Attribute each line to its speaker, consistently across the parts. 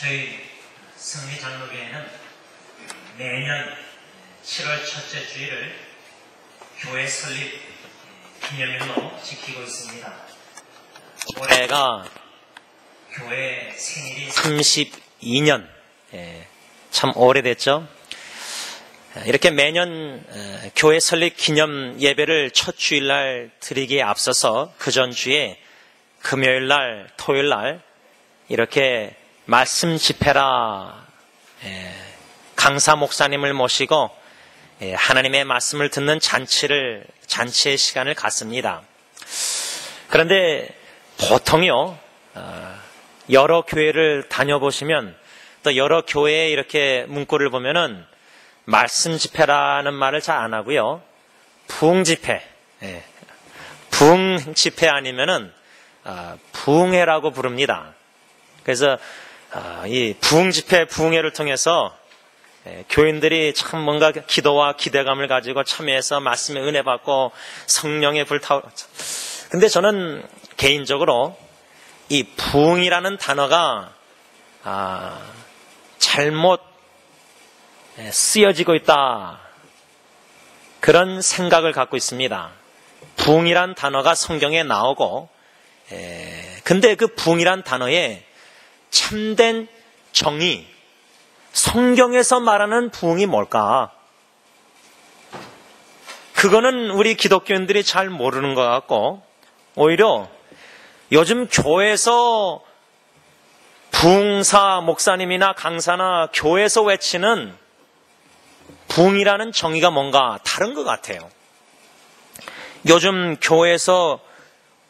Speaker 1: 저희 승리장로교회는 매년 7월 첫째 주일을 교회 설립 기념일로 지키고 있습니다. 올해가 교회 생일이 32년, 참 오래됐죠. 이렇게 매년 교회 설립 기념 예배를 첫 주일날 드리기에 앞서서 그 전주에 금요일날, 토요일날 이렇게 말씀 집회라 강사 목사님을 모시고 하나님의 말씀을 듣는 잔치의 시간을 갖습니다. 그런데 보통요, 여러 교회를 다녀보시면 또 여러 교회에 이렇게 문구를 보면은 말씀 집회라는 말을 잘 안 하고요, 부흥 집회, 부흥 집회 아니면은 부흥회라고 부릅니다. 그래서 이 부흥 집회, 부흥회를 통해서 교인들이 참 뭔가 기도와 기대감을 가지고 참여해서 말씀의 은혜 받고 성령의 불타오. 근데 저는 개인적으로 이 부흥이라는 단어가 잘못 쓰여지고 있다, 그런 생각을 갖고 있습니다. 부흥이란 단어가 성경에 나오고, 근데 그 부흥이란 단어에 참된 정의, 성경에서 말하는 부흥이 뭘까? 그거는 우리 기독교인들이 잘 모르는 것 같고, 오히려 요즘 교회에서 부흥사 목사님이나 강사나 교회에서 외치는 부흥이라는 정의가 뭔가 다른 것 같아요. 요즘 교회에서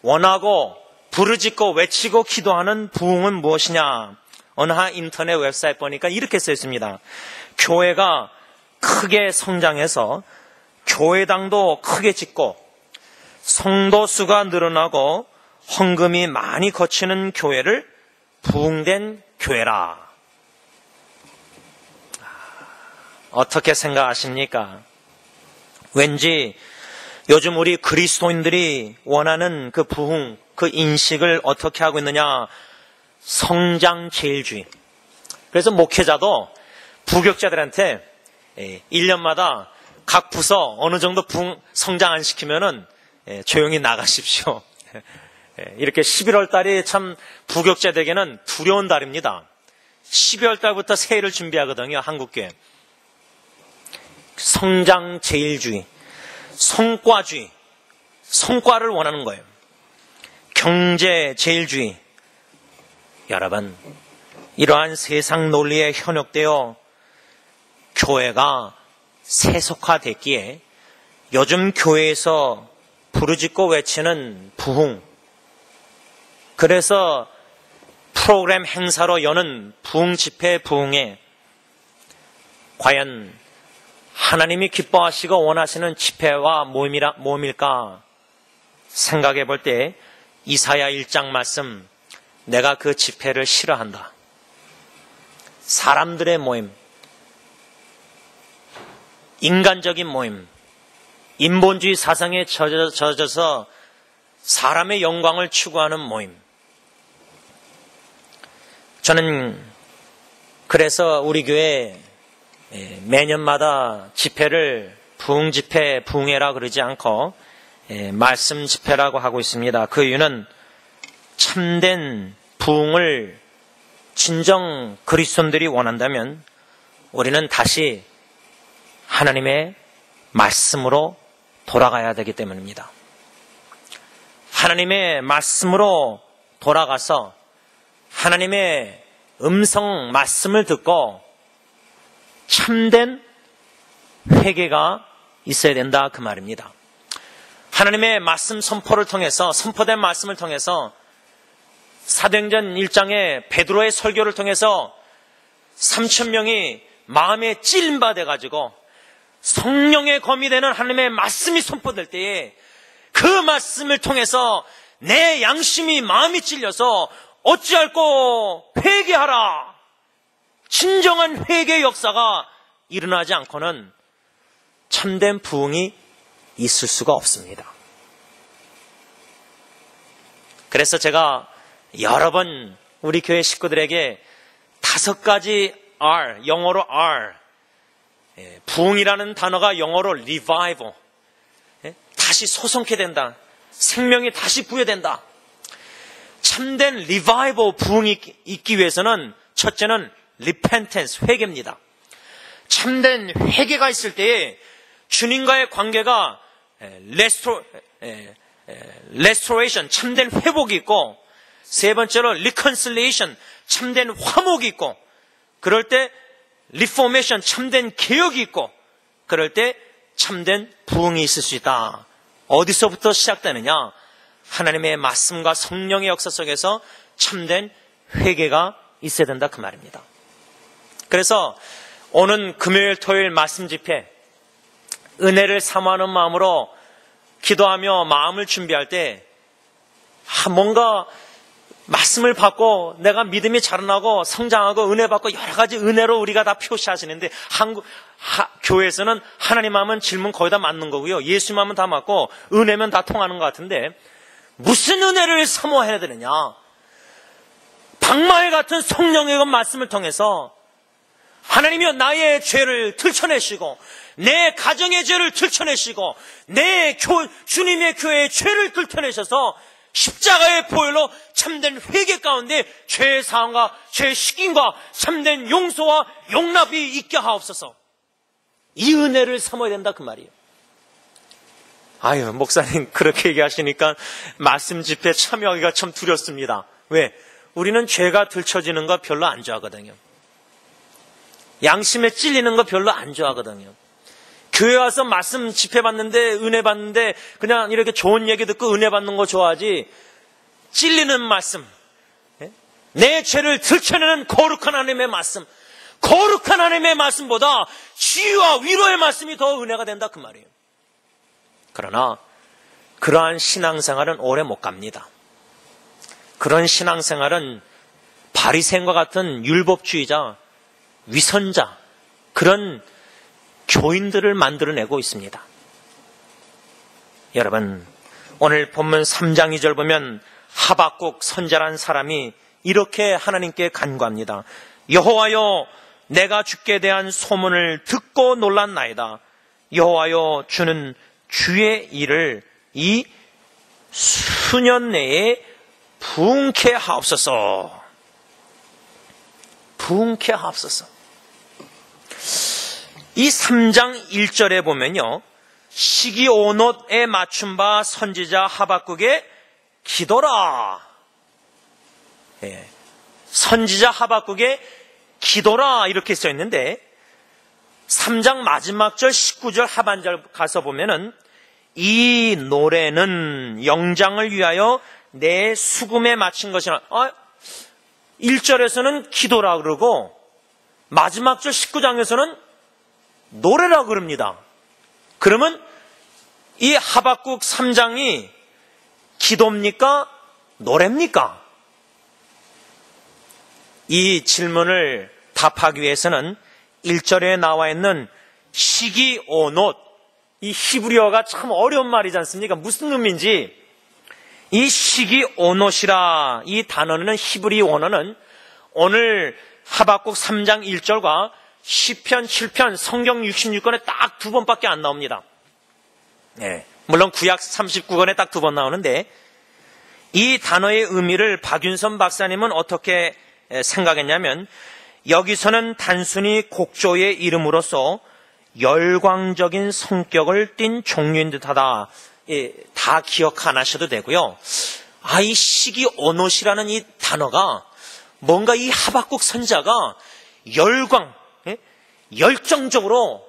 Speaker 1: 원하고 부르짖고 외치고 기도하는 부흥은 무엇이냐? 어느 한 인터넷 웹사이트 보니까 이렇게 써 있습니다. 교회가 크게 성장해서 교회당도 크게 짓고 성도 수가 늘어나고 헌금이 많이 거치는 교회를 부흥된 교회라. 어떻게 생각하십니까? 왠지 요즘 우리 그리스도인들이 원하는 그 부흥, 그 인식을 어떻게 하고 있느냐? 성장제일주의. 그래서 목회자도 부격자들한테 1년마다 각 부서 어느 정도 성장 안 시키면은 조용히 나가십시오. 이렇게 11월 달이 참 부격자들에게는 두려운 달입니다. 12월 달부터 새해를 준비하거든요, 한국교회. 성장제일주의, 성과주의, 성과를 원하는 거예요. 경제제일주의. 여러분, 이러한 세상 논리에 현혹되어 교회가 세속화됐기에 요즘 교회에서 부르짖고 외치는 부흥, 그래서 프로그램 행사로 여는 부흥 집회, 부흥회, 과연 하나님이 기뻐하시고 원하시는 집회와 모임일까 생각해 볼 때 이사야 1장 말씀, 내가 그 집회를 싫어한다. 사람들의 모임, 인간적인 모임, 인본주의 사상에 젖어서 사람의 영광을 추구하는 모임. 저는 그래서 우리 교회 매년마다 집회를 부흥 집회, 부흥회라 그러지 않고 말씀 집회라고 하고 있습니다. 그 이유는 참된 부흥을 진정 그리스도인들이 원한다면 우리는 다시 하나님의 말씀으로 돌아가야 되기 때문입니다. 하나님의 말씀으로 돌아가서 하나님의 음성 말씀을 듣고 참된 회개가 있어야 된다, 그 말입니다. 하나님의 말씀 선포를 통해서, 선포된 말씀을 통해서 사도행전 1장의 베드로의 설교를 통해서 3,000명이 마음에 찔림바 돼가지고 성령의 검이 되는 하나님의 말씀이 선포될 때에 그 말씀을 통해서 내 양심이, 마음이 찔려서 어찌할꼬 회개하라, 진정한 회개의 역사가 일어나지 않고는 참된 부흥이 있을 수가 없습니다. 그래서 제가 여러 번 우리 교회 식구들에게 5가지 R, 영어로 R. 부흥이라는 단어가 영어로 revival. 다시 솟게 된다. 생명이 다시 부여된다. 참된 revival 부흥이 있기 위해서는 첫째는 repentance, 회개입니다. 참된 회개가 있을 때에 주님과의 관계가 restoration, 참된 회복이 있고, 세 번째로 reconciliation, 참된 화목이 있고, 그럴 때 reformation, 참된 개혁이 있고, 그럴 때 참된 부흥이 있을 수 있다. 어디서부터 시작되느냐? 하나님의 말씀과 성령의 역사 속에서 참된 회개가 있어야 된다, 그 말입니다. 그래서 오는 금요일 토요일 말씀 집회, 은혜를 사모하는 마음으로 기도하며 마음을 준비할 때 뭔가 말씀을 받고 내가 믿음이 자라나고 성장하고 은혜 받고 여러 가지 은혜로 우리가 다 표시하시는데, 교회에서는 하나님 마음은 질문 거의 다 맞는 거고요, 예수 마음은 다 맞고 은혜면 다 통하는 것 같은데, 무슨 은혜를 사모해야 되느냐? 방마의 같은 성령의 말씀을 통해서 하나님이여 나의 죄를 들춰내시고, 내 가정의 죄를 들춰내시고, 내 주님의 교회의 죄를 들춰내셔서 십자가의 보혈로 참된 회개 가운데 죄의 사함과 죄의 식인과 참된 용서와 용납이 있게 하옵소서. 이 은혜를 삼아야 된다, 그 말이에요. 아유, 목사님 그렇게 얘기하시니까 말씀 집회 참여하기가 참 두렵습니다. 왜? 우리는 죄가 들춰지는 거 별로 안 좋아하거든요. 양심에 찔리는 거 별로 안 좋아하거든요. 교회 와서 말씀 집회 받는데, 은혜 받는데 그냥 이렇게 좋은 얘기 듣고 은혜 받는 거 좋아하지, 찔리는 말씀, 내 죄를 들춰내는 거룩한 하나님의 말씀, 거룩한 하나님의 말씀보다 치유와 위로의 말씀이 더 은혜가 된다, 그 말이에요. 그러나 그러한 신앙생활은 오래 못 갑니다. 그런 신앙생활은 바리새인과 같은 율법주의자, 위선자, 그런 교인들을 만들어내고 있습니다. 여러분, 오늘 본문 3장 2절 보면 하박국 선자란 사람이 이렇게 하나님께 간구합니다. 여호와여, 내가 주께 대한 소문을 듣고 놀랐나이다. 여호와여, 주는 주의 일을 이 수년 내에 부흥케 하옵소서. 부흥케 하옵소서. 이 3장 1절에 보면요, 시기오롯에 맞춘 바 선지자 하박국의 기도라. 선지자 하박국의 기도라 이렇게 써 있는데, 3장 마지막 절 19절 하반절 가서 보면은 이 노래는 영장을 위하여 내 수금에 마친 것이라. 1절에서는 기도라 그러고 마지막 절 19장에서는 노래라 그럽니다. 그러면 이 하박국 3장이 기도입니까? 노래입니까? 이 질문을 답하기 위해서는 1절에 나와 있는 시기오롯, 이 히브리어가 참 어려운 말이지 않습니까? 무슨 의미인지, 이 시기오롯이라 이 단어는, 히브리 원어는 오늘 하박국 3장 1절과 시편 7편 성경 66권에 딱 2번밖에 안 나옵니다. 물론 구약 39권에 딱 2번 나오는데, 이 단어의 의미를 박윤선 박사님은 어떻게 생각했냐면, 여기서는 단순히 곡조의 이름으로서 열광적인 성격을 띤 종류인 듯하다. 다 기억 안 하셔도 되고요. 이 시기오롯이라는 이 단어가 뭔가 이 하박국 선자가 열광적으로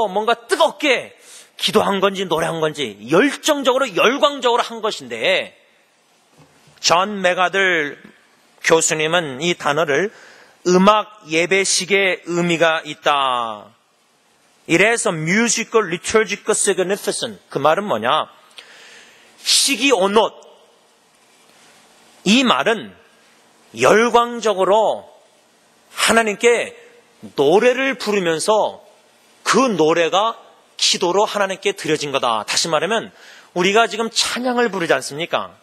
Speaker 1: 뭔가 뜨겁게 기도한 건지 노래한 건지 열정적으로 열광적으로 한 것인데, 존 메가들 교수님은 이 단어를 음악 예배식의 의미가 있다. 이래서 musical, liturgical significance, 그 말은 뭐냐? 시기오롯, 이 말은 열광적으로 하나님께 노래를 부르면서 그 노래가 기도로 하나님께 드려진 거다. 다시 말하면 우리가 지금 찬양을 부르지 않습니까?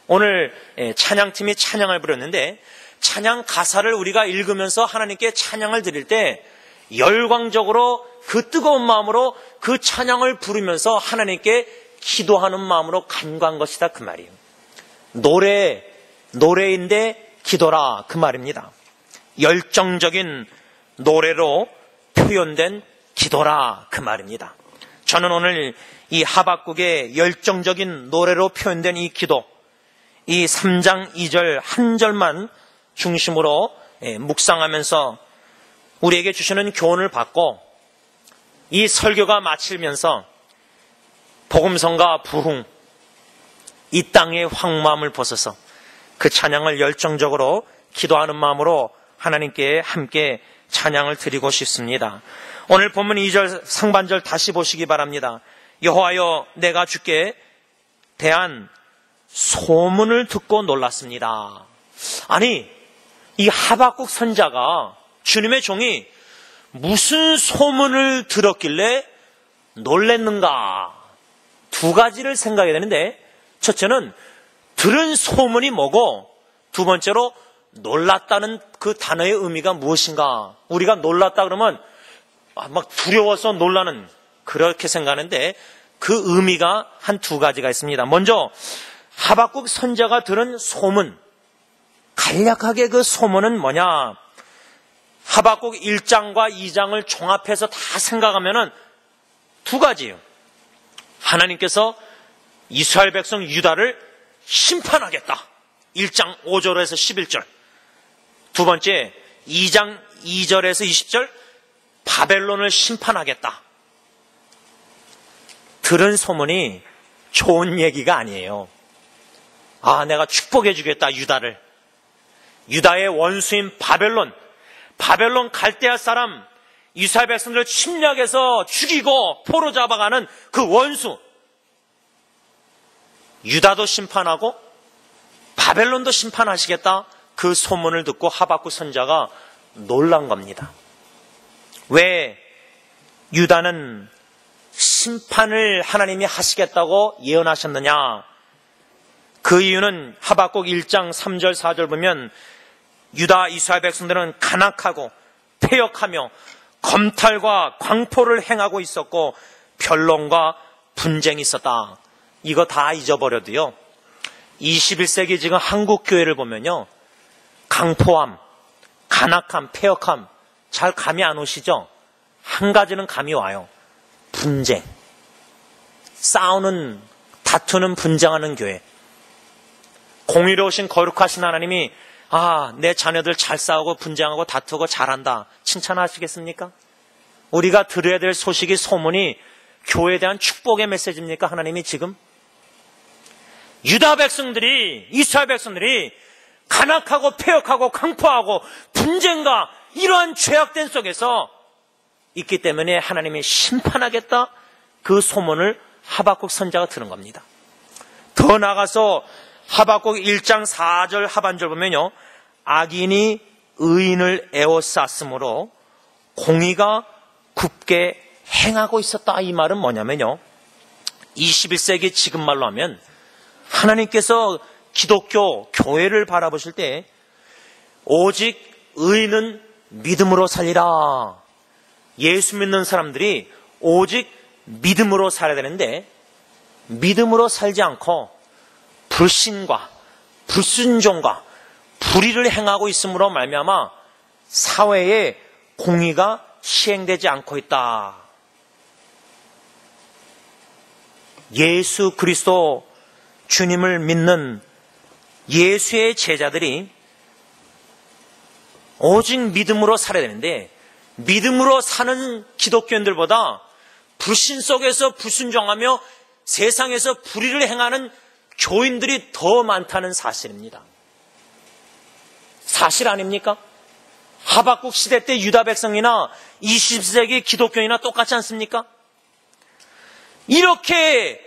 Speaker 1: 오늘 찬양팀이 찬양을 부르는데 찬양 가사를 우리가 읽으면서 하나님께 찬양을 드릴 때 열광적으로 그 뜨거운 마음으로 그 찬양을 부르면서 하나님께 기도하는 마음으로 간구한 것이다 그 말이에요. 노래인데 기도라 그 말입니다. 열정적인 노래로 표현된 기도라 그 말입니다. 저는 오늘 이 하박국의 열정적인 노래로 표현된 이 기도, 이 3장 2절 한 절만 중심으로 묵상하면서 우리에게 주시는 교훈을 받고 이 설교가 마치면서 복음성과 부흥, 이 땅의 황무함을 벗어서 그 찬양을 열정적으로 기도하는 마음으로 하나님께 함께 찬양을 드리고 싶습니다. 오늘 본문 2절 상반절 다시 보시기 바랍니다. 여호와여 내가 주께 대한 소문을 듣고 놀랐습니다. 아니, 이 하박국 선자가 주님의 종이 무슨 소문을 들었길래 놀랬는가? 두 가지를 생각해야 되는데, 첫째는 들은 소문이 뭐고, 두 번째로 놀랐다는 그 단어의 의미가 무엇인가? 우리가 놀랐다 그러면 막 두려워서 놀라는, 그렇게 생각하는데 그 의미가 한 두 가지가 있습니다. 먼저 하박국 선자가 들은 소문, 간략하게 그 소문은 뭐냐? 하박국 1장과 2장을 종합해서 다 생각하면은 두 가지예요. 하나님께서 이스라엘 백성 유다를 심판하겠다. 1장 5절에서 11절. 두 번째, 2장 2절에서 20절, 바벨론을 심판하겠다. 들은 소문이 좋은 얘기가 아니에요. 아, 내가 축복해 주겠다, 유다를. 유다의 원수인 바벨론 갈대아 사람, 이스라엘 백성들을 침략해서 죽이고 포로 잡아가는 그 원수, 유다도 심판하고 바벨론도 심판하시겠다. 그 소문을 듣고 하박국 선자가 놀란 겁니다. 왜 유다는 심판을 하나님이 하시겠다고 예언하셨느냐? 그 이유는 하박국 1장 3절 4절 보면 유다 이스라엘 백성들은 간악하고 패역하며 검탈과 광포를 행하고 있었고 변론과 분쟁이 있었다. 이거 다 잊어버려도요, 21세기 지금 한국 교회를 보면요, 강포함, 간악함, 패역함 잘 감이 안 오시죠? 한 가지는 감이 와요. 분쟁, 싸우는, 다투는, 분쟁하는 교회. 공의로우신 거룩하신 하나님이 내 자녀들 잘 싸우고 분쟁하고 다투고 잘한다, 칭찬하시겠습니까? 우리가 들어야 될 소식이, 소문이 교회에 대한 축복의 메시지입니까? 하나님이 지금 유다 백성들이, 이스라엘 백성들이 간악하고 패역하고 강포하고 분쟁과 이러한 죄악된 속에서 있기 때문에 하나님이 심판하겠다, 그 소문을 하박국 선자가 들은 겁니다. 더 나아가서 하박국 1장 4절 하반절 보면요, 악인이 의인을 에워쌌으므로 공의가 굳게 행하고 있었다. 이 말은 뭐냐면요, 21세기 지금 말로 하면 하나님께서 기독교 교회를 바라보실 때 오직 의인은 믿음으로 살리라. 예수 믿는 사람들이 오직 믿음으로 살아야 되는데, 믿음으로 살지 않고 불신과 불순종과 불의를 행하고 있음으로 말미암아 사회에 공의가 시행되지 않고 있다. 예수 그리스도 주님을 믿는 예수의 제자들이 오직 믿음으로 살아야 되는데, 믿음으로 사는 기독교인들보다 불신 속에서 불순종하며 세상에서 불의를 행하는 교인들이 더 많다는 사실입니다. 사실 아닙니까? 하박국 시대 때 유다 백성이나 20세기 기독교인이나 똑같지 않습니까? 이렇게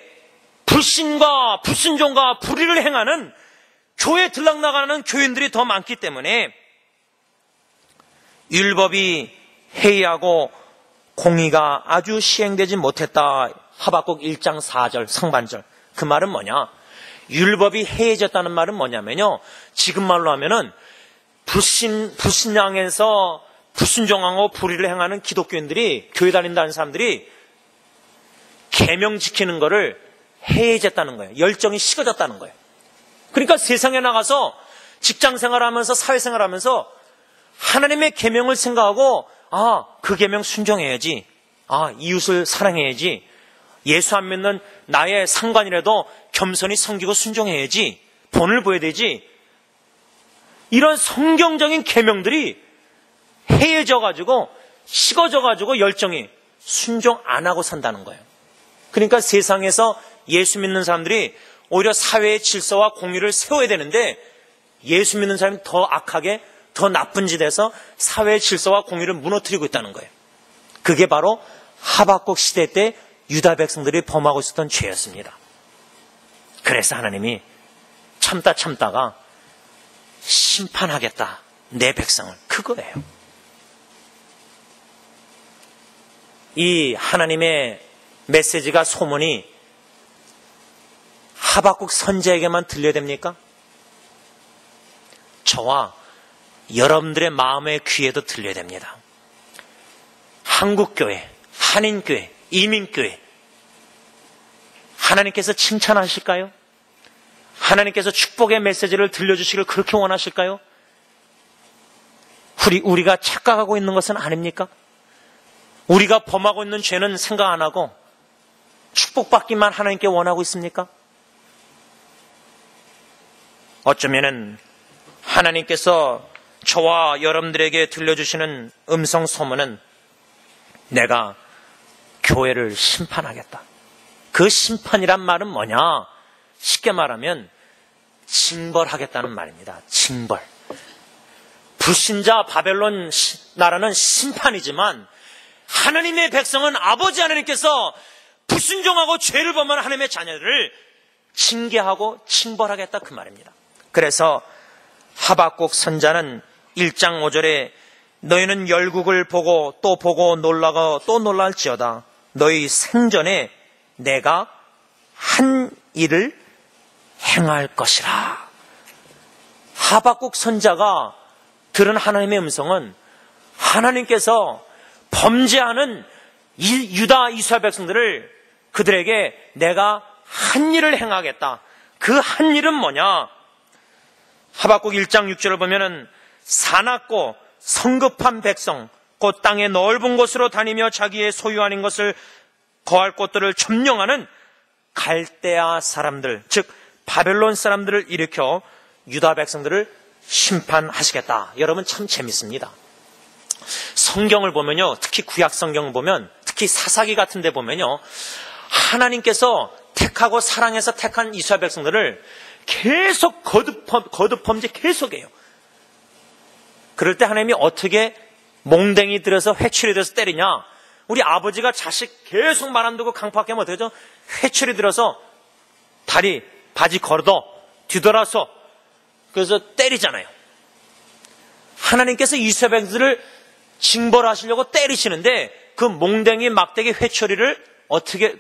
Speaker 1: 불신과 불순종과 불의를 행하는 교회 들락나가는 교인들이 더 많기 때문에 율법이 해이하고 공의가 아주 시행되지 못했다. 하박국 1장 4절 상반절. 그 말은 뭐냐? 율법이 해이해졌다는 말은 뭐냐면요, 지금 말로 하면은 불신앙에서 불순종하고 불의를 행하는 기독교인들이, 교회 다닌다는 사람들이 계명 지키는 거를 해이해졌다는 거예요. 열정이 식어졌다는 거예요. 그러니까 세상에 나가서 직장 생활하면서 사회생활하면서 하나님의 계명을 생각하고 그 계명 순종해야지. 이웃을 사랑해야지. 예수 안 믿는 나의 상관이라도 겸손히 섬기고 순종해야지. 본을 보여야 되지. 이런 성경적인 계명들이 해이해져가지고 식어져가지고 열정이 순종 안 하고 산다는 거예요. 그러니까 세상에서 예수 믿는 사람들이 오히려 사회의 질서와 공의를 세워야 되는데 예수 믿는 사람이 더 악하게 더 나쁜 짓에서 사회의 질서와 공의를 무너뜨리고 있다는 거예요. 그게 바로 하박국 시대 때 유다 백성들이 범하고 있었던 죄였습니다. 그래서 하나님이 참다가 심판하겠다. 내 백성을. 그거예요. 이 하나님의 메시지가, 소문이 하박국 선지자에게만 들려야 됩니까? 저와 여러분들의 마음의 귀에도 들려야 됩니다. 한국교회, 한인교회, 이민교회, 하나님께서 칭찬하실까요? 하나님께서 축복의 메시지를 들려주시길 그렇게 원하실까요? 우리가 착각하고 있는 것은 아닙니까? 우리가 범하고 있는 죄는 생각 안 하고 축복받기만 하나님께 원하고 있습니까? 어쩌면은 하나님께서 저와 여러분들에게 들려주시는 음성 소문은 내가 교회를 심판하겠다. 그 심판이란 말은 뭐냐? 쉽게 말하면 징벌하겠다는 말입니다. 징벌. 불신자 바벨론 나라는 심판이지만 하나님의 백성은 아버지 하나님께서 불순종하고 죄를 범한 하나님의 자녀들을 징계하고 징벌하겠다, 그 말입니다. 그래서 하박국 선자는 1장 5절에 너희는 열국을 보고 또 보고 놀라고 또 놀랄지어다. 너희 생전에 내가 한 일을 행할 것이라. 하박국 선자가 들은 하나님의 음성은 하나님께서 범죄하는 유다 이스라엘 백성들을, 그들에게 내가 한 일을 행하겠다. 그 한 일은 뭐냐? 하박국 1장 6절을 보면은 사납고 성급한 백성, 곧 땅의 넓은 곳으로 다니며 자기의 소유 아닌 것을 거할 곳들을 점령하는 갈대아 사람들, 즉 바벨론 사람들을 일으켜 유다 백성들을 심판하시겠다. 여러분 참 재밌습니다. 성경을 보면요, 특히 구약 성경을 보면, 특히 사사기 같은 데 보면요, 하나님께서 택하고 사랑해서 택한 이스라엘 백성들을 계속 거듭 범죄 계속해요. 그럴 때 하나님이 어떻게 몽댕이 들어서 회초리 들어서 때리냐? 우리 아버지가 자식 계속 말 안 듣고 강팍하면 어떻게 하죠? 회초리 들어서 다리, 바지 걸어 뒤돌아서 그래서 때리잖아요. 하나님께서 이스라엘 백성들을 징벌하시려고 때리시는데 그 몽댕이 막대기 회초리를 어떻게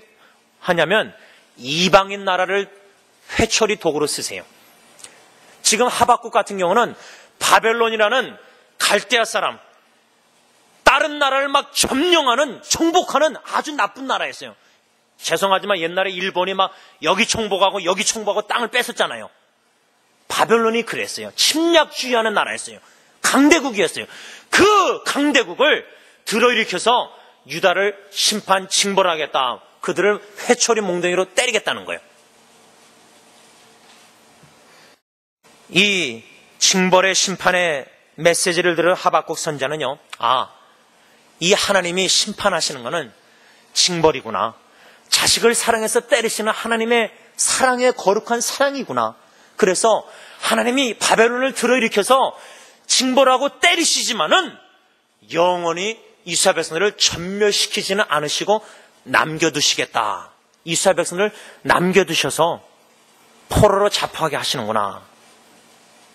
Speaker 1: 하냐면 이방인 나라를 회초리 도구로 쓰세요. 지금 하박국 같은 경우는 바벨론이라는 갈대아 사람, 다른 나라를 막 점령하는, 정복하는 아주 나쁜 나라였어요. 죄송하지만 옛날에 일본이 막 여기 정복하고 여기 정복하고 땅을 뺏었잖아요. 바벨론이 그랬어요. 침략주의하는 나라였어요. 강대국이었어요. 그 강대국을 들어일으켜서 유다를 심판 징벌하겠다. 그들을 회초리 몽둥이로 때리겠다는 거예요. 이 징벌의 심판의 메시지를 들은 하박국 선자는요, 이 하나님이 심판하시는 것은 징벌이구나. 자식을 사랑해서 때리시는 하나님의 사랑의 거룩한 사랑이구나. 그래서 하나님이 바벨론을 들어일으켜서 징벌하고 때리시지만은 영원히 이스라엘 백성들을 전멸시키지는 않으시고 남겨두시겠다. 이스라엘 백성들을 남겨두셔서 포로로 잡혀가게 하시는구나.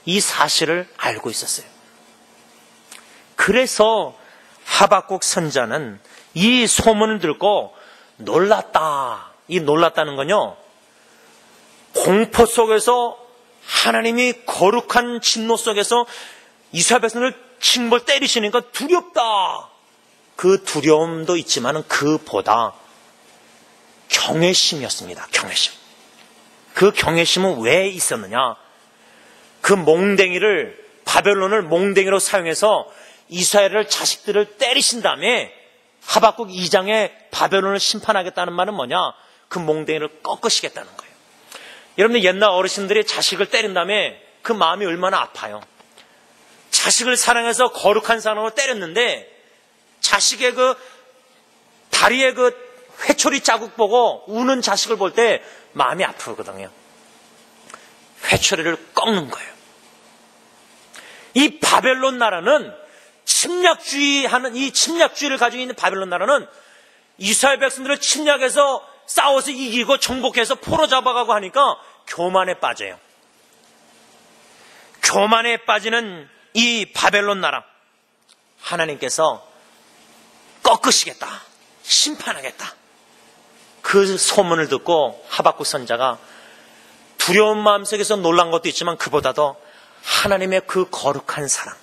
Speaker 1: 이 사실을 알고 있었어요. 그래서 하박국 선자는 이 소문을 듣고 놀랐다. 이 놀랐다는 건요, 공포 속에서 하나님이 거룩한 진노 속에서 이스라엘 백성을 징벌 때리시니까 두렵다. 그 두려움도 있지만 그보다 경외심이었습니다. 경외심. 그 경외심은 왜 있었느냐? 그 몽댕이를, 바벨론을 몽댕이로 사용해서 이스라엘을, 자식들을 때리신 다음에 하박국 2장에 바벨론을 심판하겠다는 말은 뭐냐? 그 몽댕이를 꺾으시겠다는 거예요. 여러분들 옛날 어르신들이 자식을 때린 다음에 그 마음이 얼마나 아파요. 자식을 사랑해서 거룩한 사랑으로 때렸는데 자식의 그 다리에 그 회초리 자국 보고 우는 자식을 볼 때 마음이 아프거든요. 회초리를 꺾는 거예요. 이 바벨론 나라는 이 침략주의를 가지고 있는 바벨론 나라는 이스라엘 백성들을 침략해서 싸워서 이기고 정복해서 포로 잡아가고 하니까 교만에 빠져요. 교만에 빠지는 이 바벨론 나라, 하나님께서 꺾으시겠다, 심판하겠다. 그 소문을 듣고 하박국 선자가 두려운 마음속에서 놀란 것도 있지만 그보다도 하나님의 그 거룩한 사랑,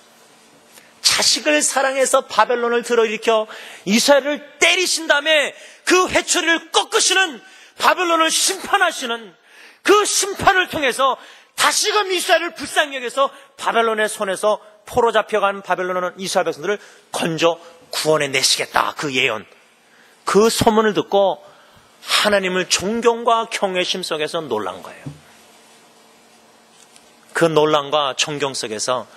Speaker 1: 자식을 사랑해서 바벨론을 들어일으켜 이스라엘을 때리신 다음에 그 회초리를 꺾으시는, 바벨론을 심판하시는 그 심판을 통해서 다시금 이스라엘을 불쌍히 여겨서 바벨론의 손에서 포로 잡혀간 바벨론은 이스라엘 백성들을 건져 구원해 내시겠다. 그 예언, 그 소문을 듣고 하나님을 존경과 경외심 속에서 놀란 거예요. 그 놀람과 존경 속에서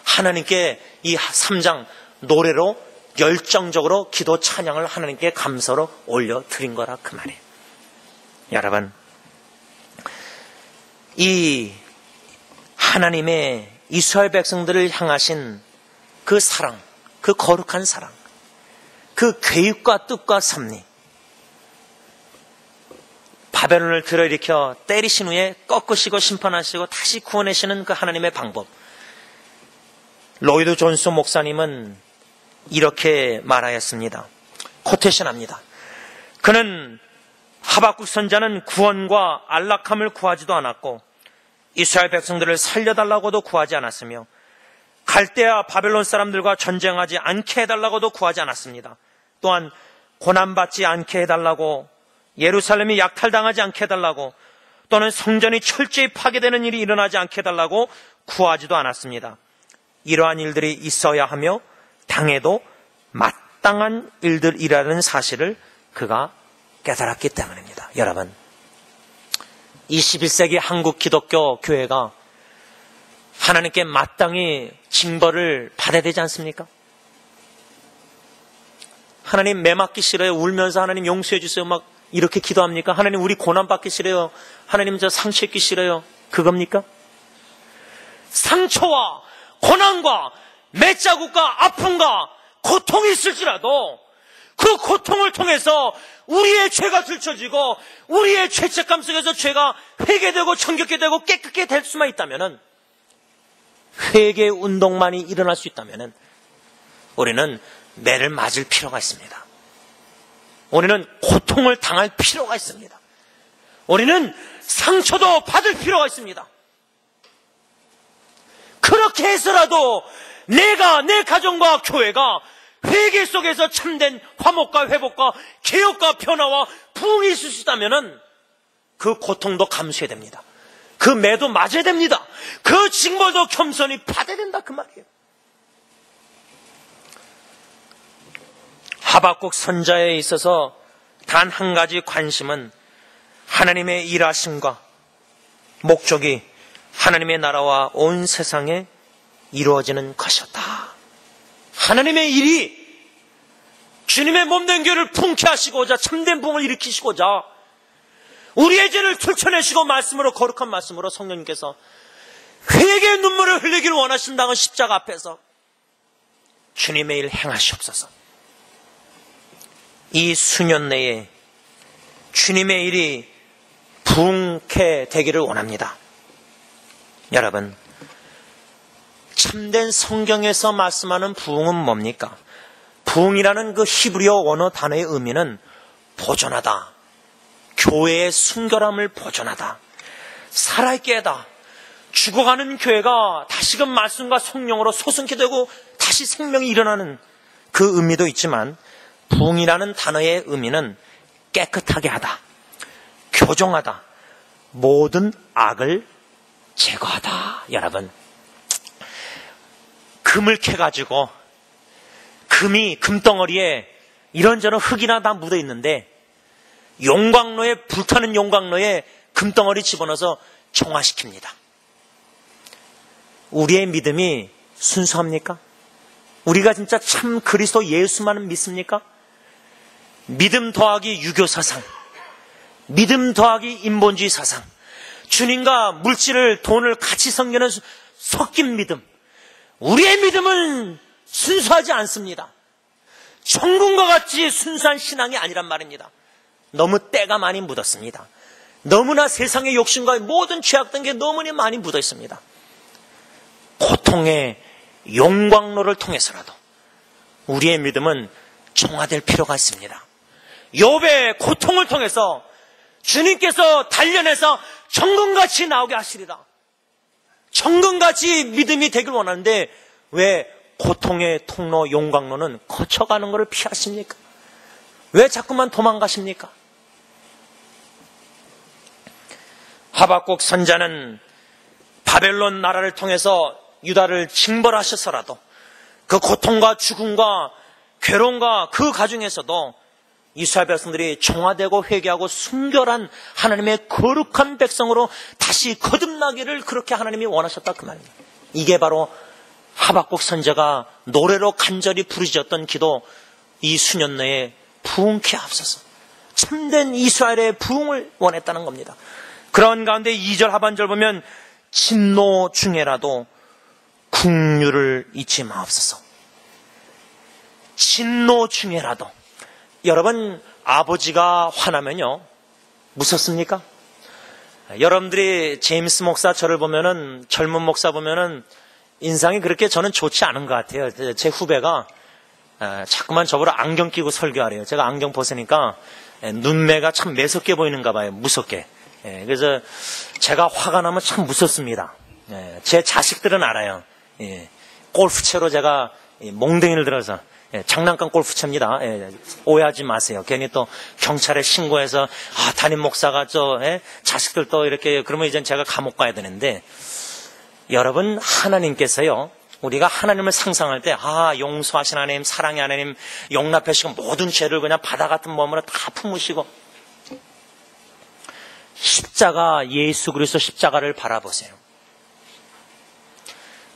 Speaker 1: 하나님께 이 3장 노래로 열정적으로 기도 찬양을 하나님께 감사로 올려드린 거라 그 말이에요. 여러분, 이 하나님의 이스라엘 백성들을 향하신 그 사랑, 그 거룩한 사랑, 그 계획과 뜻과 섭리, 바벨론을 들어일으켜 때리신 후에 꺾으시고 심판하시고 다시 구원하시는 그 하나님의 방법, 로이드 존스 목사님은 이렇게 말하였습니다. 코테이션합니다. 그는 하박국 선자는 구원과 안락함을 구하지도 않았고 이스라엘 백성들을 살려달라고도 구하지 않았으며 갈대아 바벨론 사람들과 전쟁하지 않게 해달라고도 구하지 않았습니다. 또한 고난받지 않게 해달라고, 예루살렘이 약탈당하지 않게 해달라고, 또는 성전이 철저히 파괴되는 일이 일어나지 않게 해달라고 구하지도 않았습니다. 이러한 일들이 있어야 하며 당해도 마땅한 일들이라는 사실을 그가 깨달았기 때문입니다. 여러분, 21세기 한국 기독교 교회가 하나님께 마땅히 징벌을 받아야 되지 않습니까? 하나님 매 맞기 싫어요. 울면서 하나님 용서해 주세요. 막 이렇게 기도합니까? 하나님 우리 고난 받기 싫어요. 하나님 저 상처 입기 싫어요. 그겁니까? 상처와 고난과 맷자국과 아픔과 고통이 있을지라도 그 고통을 통해서 우리의 죄가 들춰지고 우리의 죄책감 속에서 죄가 회개되고 정결게 되고 깨끗게 될 수만 있다면은, 회개 운동만이 일어날 수 있다면은 우리는 매를 맞을 필요가 있습니다. 우리는 고통을 당할 필요가 있습니다. 우리는 상처도 받을 필요가 있습니다. 그렇게 해서라도 내가, 내 가정과 교회가 회개 속에서 참된 화목과 회복과 개혁과 변화와 부흥이 있을 수 있다면 그 고통도 감수해야 됩니다. 그 매도 맞아야 됩니다. 그 징벌도 겸손히 받아야 된다 그 말이에요. 하박국 선자에 있어서 단 한 가지 관심은 하나님의 일하심과 목적이 하나님의 나라와 온 세상에 이루어지는 것이었다. 하나님의 일이 주님의 몸된 교회를 풍케하시고자, 참된 부흥을 일으키시고자, 우리의 죄를 툴쳐내시고 말씀으로, 거룩한 말씀으로 성령님께서 회개의 눈물을 흘리기를 원하신다는 십자가 앞에서 주님의 일 행하시옵소서. 이 수년 내에 주님의 일이 부흥케 되기를 원합니다. 여러분, 참된 성경에서 말씀하는 부흥은 뭡니까? 부흥이라는 그 히브리어 원어 단어의 의미는 보존하다, 교회의 순결함을 보존하다, 살아있게 하다, 죽어가는 교회가 다시금 말씀과 성령으로 소성케 되고 다시 생명이 일어나는 그 의미도 있지만, 부흥이라는 단어의 의미는 깨끗하게 하다, 교정하다, 모든 악을 제거하다. 여러분, 금을 캐가지고 금덩어리에 이런저런 흙이나 다 묻어 있는데, 용광로에, 불타는 용광로에 금덩어리 집어넣어서 정화시킵니다. 우리의 믿음이 순수합니까? 우리가 진짜 참 그리스도 예수만을 믿습니까? 믿음 더하기 유교 사상, 믿음 더하기 인본주의 사상, 주님과 물질을, 돈을 같이 섬기는 섞인 믿음, 우리의 믿음은 순수하지 않습니다. 천군과 같이 순수한 신앙이 아니란 말입니다. 너무 때가 많이 묻었습니다. 너무나 세상의 욕심과 모든 죄악된 게 너무나 많이 묻어 있습니다. 고통의 용광로를 통해서라도 우리의 믿음은 정화될 필요가 있습니다. 욥의 고통을 통해서 주님께서 단련해서 정금같이 나오게 하시리라. 정금같이 믿음이 되길 원하는데 왜 고통의 통로 용광로는 거쳐가는 것을 피하십니까? 왜 자꾸만 도망가십니까? 하박국 선자는 바벨론 나라를 통해서 유다를 징벌하셔서라도 그 고통과 죽음과 괴로움과 그 가중에서도 이스라엘 백성들이 정화되고 회개하고 순결한 하나님의 거룩한 백성으로 다시 거듭나기를 그렇게 하나님이 원하셨다, 그 말입니다. 이게 바로 하박국 선자가 노래로 간절히 부르짖었던 기도, 이 수년 내에 부흥케 하옵소서. 참된 이스라엘의 부흥을 원했다는 겁니다. 그런 가운데 2절 하반절 보면 진노 중에라도 긍휼을 잊지 마옵소서. 진노 중에라도. 여러분, 아버지가 화나면요 무섭습니까? 여러분들이 제임스 목사 저를 보면은, 젊은 목사 보면은 인상이 그렇게 저는 좋지 않은 것 같아요. 제 후배가 자꾸만 저보러 안경 끼고 설교하래요. 제가 안경 벗으니까 눈매가 참 매섭게 보이는가 봐요. 무섭게. 그래서 제가 화가 나면 참 무섭습니다. 제 자식들은 알아요. 골프채로 제가 몽댕이를 들어서, 장난감 골프채입니다. 오해하지 마세요. 괜히 또 경찰에 신고해서 담임 목사가 자식들 또 이렇게, 그러면 이제 제가 감옥 가야 되는데, 여러분, 하나님께서요, 우리가 하나님을 상상할 때 용서하신 하나님, 사랑의 하나님, 용납하시고 모든 죄를 그냥 바다 같은 몸으로 다 품으시고, 십자가, 예수 그리스도 십자가를 바라보세요.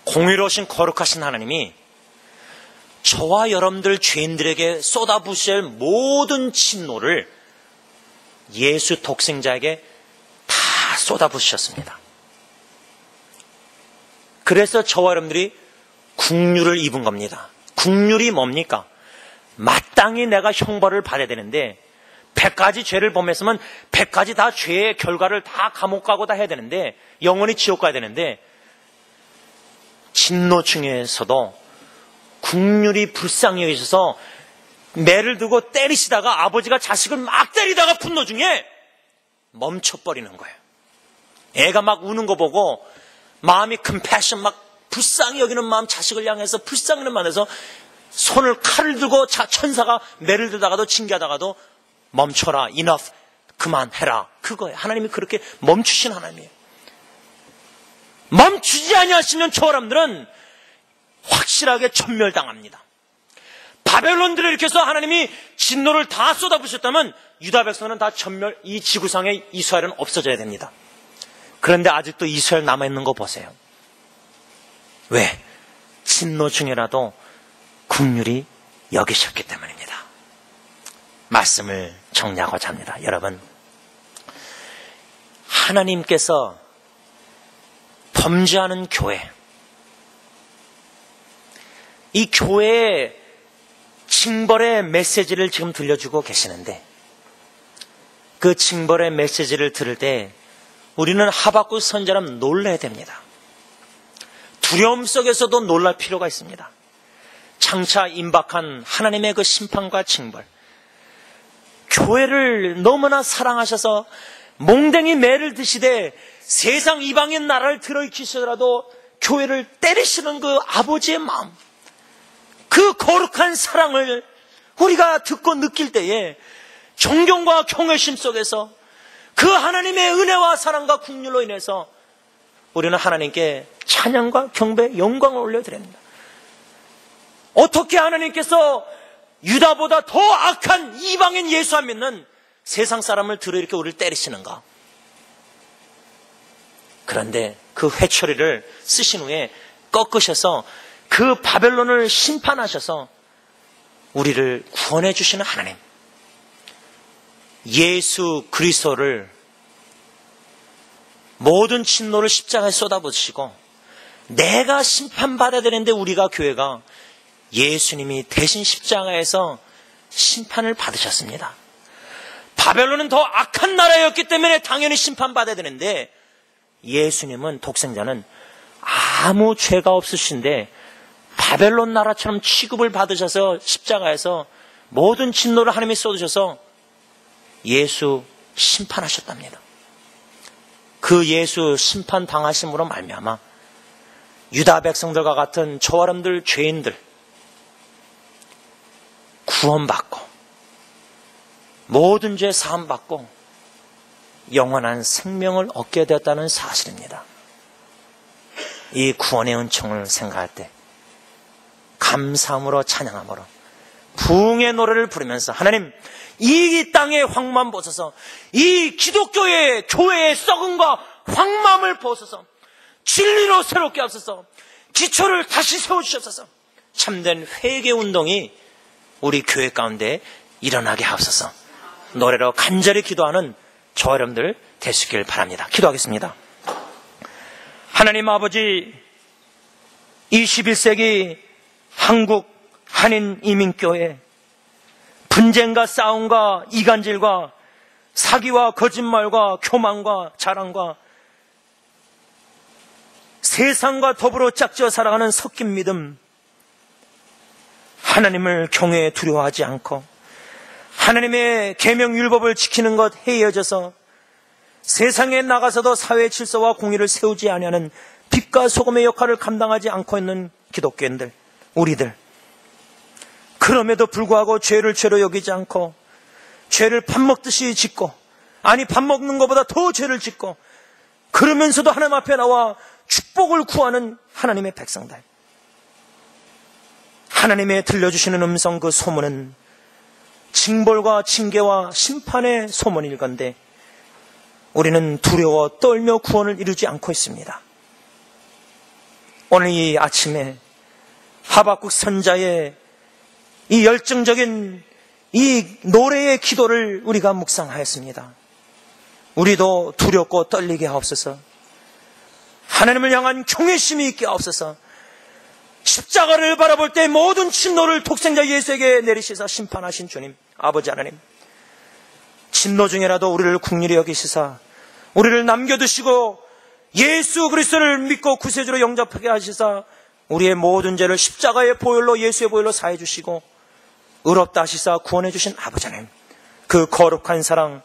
Speaker 1: 공의로우신 거룩하신 하나님이 저와 여러분들 죄인들에게 쏟아부으실 모든 진노를 예수 독생자에게 다 쏟아부으셨습니다. 그래서 저와 여러분들이 긍휼을 입은 겁니다. 긍휼이 뭡니까? 마땅히 내가 형벌을 받아야 되는데, 100가지 죄를 범했으면 100가지 다 죄의 결과를 다 감옥 가고 다 해야 되는데, 영원히 지옥 가야 되는데, 진노 중에서도 긍휼이 불쌍히 여기셔서 매를 두고 때리시다가 아버지가 자식을 막 때리다가 분노 중에 멈춰버리는 거예요. 애가 막 우는 거 보고 마음이 컴패션, 막 불쌍히 여기는 마음, 자식을 향해서 불쌍히 여기는 마음에서 손을 칼을 들고 천사가 매를 들다가도 징계하다가도 멈춰라, enough, 그만해라, 그거예요. 하나님이 그렇게 멈추신 하나님이에요. 멈추지 아니하시면 저 사람들은 확실하게 천멸당합니다. 바벨론들을 이렇게 해서 하나님이 진노를 다 쏟아부으셨다면 유다 백성은 다 천멸, 이 지구상에 이스라엘은 없어져야 됩니다. 그런데 아직도 이스라엘 남아있는 거 보세요. 왜? 진노 중에라도 긍휼히 여기셨기 때문입니다. 말씀을 정리하고자 합니다. 여러분, 하나님께서 범죄하는 교회, 이 교회의 징벌의 메시지를 지금 들려주고 계시는데, 그 징벌의 메시지를 들을 때 우리는 하박국 선자처럼 놀라야 됩니다. 두려움 속에서도 놀랄 필요가 있습니다. 장차 임박한 하나님의 그 심판과 징벌, 교회를 너무나 사랑하셔서 몽댕이 매를 드시되 세상 이방인 나라를 들어익히시더라도 교회를 때리시는 그 아버지의 마음, 그 거룩한 사랑을 우리가 듣고 느낄 때에 존경과 경외심 속에서 그 하나님의 은혜와 사랑과 긍휼로 인해서 우리는 하나님께 찬양과 경배, 영광을 올려드립니다. 어떻게 하나님께서 유다보다 더 악한 이방인 예수 안 믿는 세상 사람을 들어이렇게 우리를 때리시는가? 그런데 그 회초리를 쓰신 후에 꺾으셔서 그 바벨론을 심판하셔서 우리를 구원해 주시는 하나님, 예수 그리스도를 모든 진노를 십자가에 쏟아부으시고 내가 심판받아야 되는데 우리가 교회가 예수님이 대신 십자가에서 심판을 받으셨습니다. 바벨론은 더 악한 나라였기 때문에 당연히 심판받아야 되는데 예수님은, 독생자는 아무 죄가 없으신데 바벨론 나라처럼 취급을 받으셔서 십자가에서 모든 진노를 하나님이 쏟으셔서 예수 심판하셨답니다. 그 예수 심판 당하심으로 말미암아 유다 백성들과 같은 저와 여러분들 죄인들 구원받고 모든 죄 사함받고 영원한 생명을 얻게 되었다는 사실입니다. 이 구원의 은총을 생각할 때 감사함으로 찬양함으로 부흥의 노래를 부르면서 하나님, 이 땅의 황만 보소서, 이 기독교의 교회의 썩음과 황망을 보소서, 진리로 새롭게 하소서, 기초를 다시 세워주셔서 참된 회개 운동이 우리 교회 가운데 일어나게 하옵소서. 노래로 간절히 기도하는 저와 여러분들 되시길 바랍니다. 기도하겠습니다. 하나님 아버지, 21세기 한국 한인 이민교회, 분쟁과 싸움과 이간질과 사기와 거짓말과 교만과 자랑과 세상과 더불어 짝지어 살아가는 섞인 믿음, 하나님을 경외 두려워하지 않고 하나님의 계명 율법을 지키는 것 해이어져서 세상에 나가서도 사회 질서와 공의를 세우지 아니하는 빛과 소금의 역할을 감당하지 않고 있는 기독교인들, 우리들, 그럼에도 불구하고 죄를 죄로 여기지 않고 죄를 밥 먹듯이 짓고, 아니 밥 먹는 것보다 더 죄를 짓고, 그러면서도 하나님 앞에 나와 축복을 구하는 하나님의 백성들, 하나님의 들려주시는 음성, 그 소문은 징벌과 징계와 심판의 소문일 건데 우리는 두려워 떨며 구원을 이루지 않고 있습니다. 오늘 이 아침에 하박국 선자의 이 열정적인 이 노래의 기도를 우리가 묵상하였습니다. 우리도 두렵고 떨리게 하옵소서. 하나님을 향한 경외심이 있게 하옵소서. 십자가를 바라볼 때 모든 진노를 독생자 예수에게 내리시사 심판하신 주님, 아버지 하나님, 진노 중에라도 우리를 긍휼히 여기시사 우리를 남겨두시고 예수 그리스도를 믿고 구세주로 영접하게 하시사 우리의 모든 죄를 십자가의 보혈로, 예수의 보혈로 사해 주시고 의롭다 하시사 구원해 주신 아버지 하나님, 그 거룩한 사랑,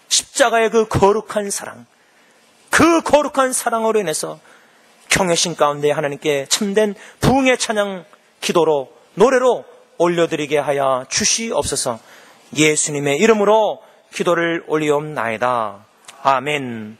Speaker 1: 십자가의 그 거룩한 사랑, 그 거룩한 사랑으로 인해서 경외심 가운데 하나님께 참된 부흥의 찬양, 기도로, 노래로 올려드리게 하여 주시옵소서. 예수님의 이름으로 기도를 올리옵나이다. 아멘.